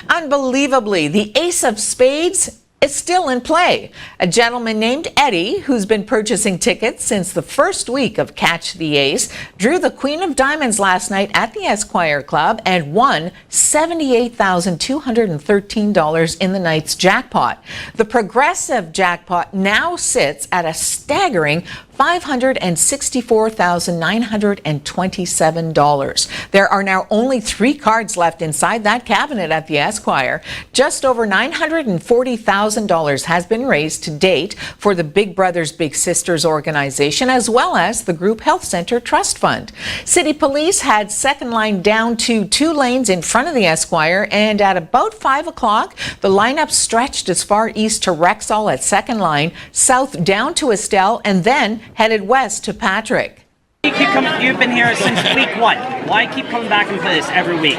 Unbelievably, the ace of spades is still in play. A gentleman named Eddie, who's been purchasing tickets since the first week of Catch the Ace, drew the Queen of Diamonds last night at the Esquire Club and won $78,213 in the night's jackpot. The progressive jackpot now sits at a staggering $564,927. There are now only 3 cards left inside that cabinet at the Esquire. Just over $940,000 has been raised to date for the Big Brothers Big Sisters organization, as well as the Group Health Center Trust Fund. City Police had second line down to 2 lanes in front of the Esquire, and at about 5 o'clock, the lineup stretched as far east to Rexall at second line, south down to Estelle, and then headed west to Patrick. You've been here since week 1. Why keep coming back and play this every week?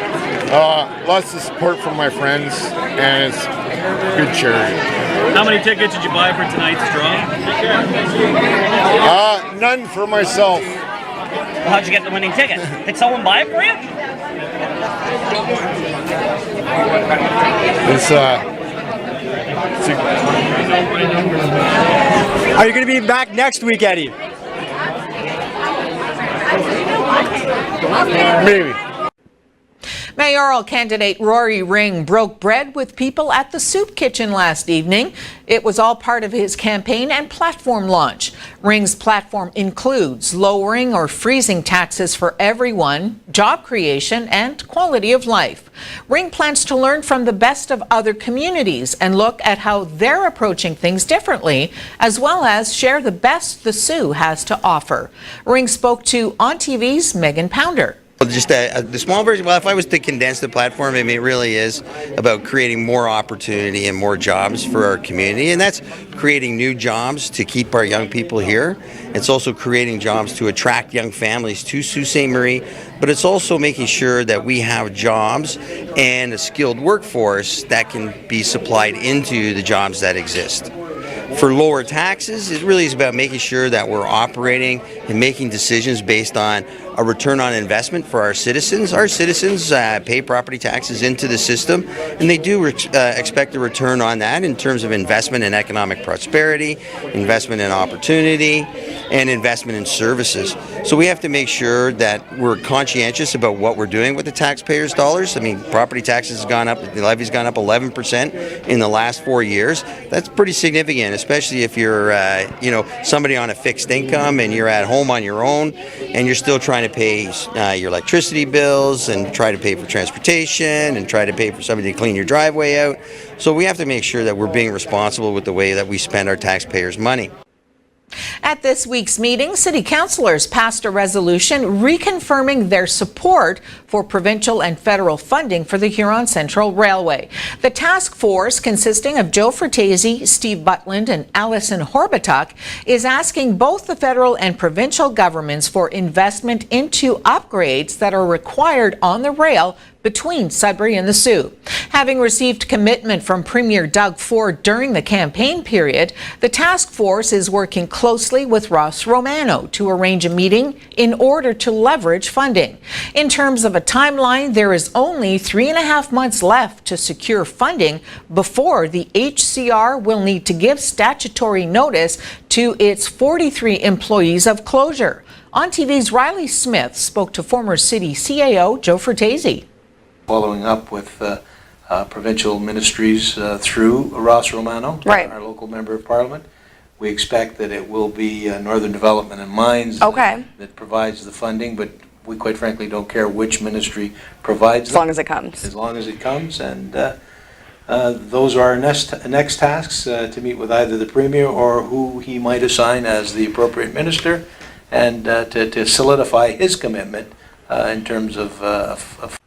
Lots of support from my friends, and it's good charity. How many tickets did you buy for tonight's draw? None for myself. Well, how'd you get the winning ticket? Did someone buy it for you? Are you going to be back next week, Eddie? Maybe. Mayoral candidate Rory Ring broke bread with people at the soup kitchen last evening. It was all part of his campaign and platform launch. Ring's platform includes lowering or freezing taxes for everyone, job creation, and quality of life. Ring plans to learn from the best of other communities and look at how they're approaching things differently, as well as share the best the Sioux has to offer. Ring spoke to On TV's Megan Pounder. Well, just the small version, well, if I was to condense the platform, I mean, it really is about creating more opportunity and more jobs for our community, and that's creating new jobs to keep our young people here. It's also creating jobs to attract young families to Sault Ste. Marie, but it's also making sure that we have jobs and a skilled workforce that can be supplied into the jobs that exist. For lower taxes, it really is about making sure that we're operating and making decisions based on a return on investment for our citizens. Our citizens pay property taxes into the system, and they do expect a return on that in terms of investment in economic prosperity, investment in opportunity, and investment in services. So we have to make sure that we're conscientious about what we're doing with the taxpayers' dollars. I mean, property taxes has gone up, the levy's gone up 11% in the last 4 years. That's pretty significant, especially if you're somebody on a fixed income and you're at home on your own and you're still trying to pay your electricity bills and try to pay for transportation and try to pay for somebody to clean your driveway out. So we have to make sure that we're being responsible with the way that we spend our taxpayers' money. At this week's meeting, city councillors passed a resolution reconfirming their support for provincial and federal funding for the Huron Central Railway. The task force, consisting of Joe Fratesi, Steve Butland, and Alison Horbatuk, is asking both the federal and provincial governments for investment into upgrades that are required on the rail between Sudbury and the Sioux. Having received commitment from Premier Doug Ford during the campaign period, the task force is working closely with Ross Romano to arrange a meeting in order to leverage funding. In terms of a timeline, there is only 3.5 months left to secure funding before the HCR will need to give statutory notice to its 43 employees of closure. On TV's Riley Smith spoke to former city CAO Joe Fratesi. Following up with provincial ministries through Ross Romano, right, our local member of parliament. We expect that it will be Northern Development and Mines that provides the funding, but we quite frankly don't care which ministry provides as long as it comes. As long as it comes, and those are our next tasks, to meet with either the Premier or who he might assign as the appropriate minister, and to solidify his commitment in terms of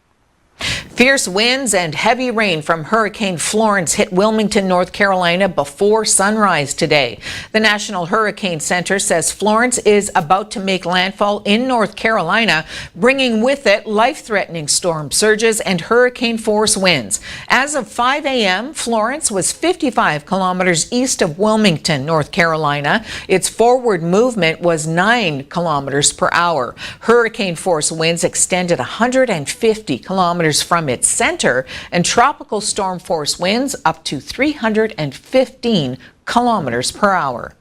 Fierce winds and heavy rain from Hurricane Florence hit Wilmington, North Carolina before sunrise today. The National Hurricane Center says Florence is about to make landfall in North Carolina, bringing with it life-threatening storm surges and hurricane-force winds. As of 5 a.m., Florence was 55 kilometers east of Wilmington, North Carolina. Its forward movement was 9 kilometers per hour. Hurricane-force winds extended 150 kilometers from its center, and tropical storm force winds up to 315 kilometers per hour.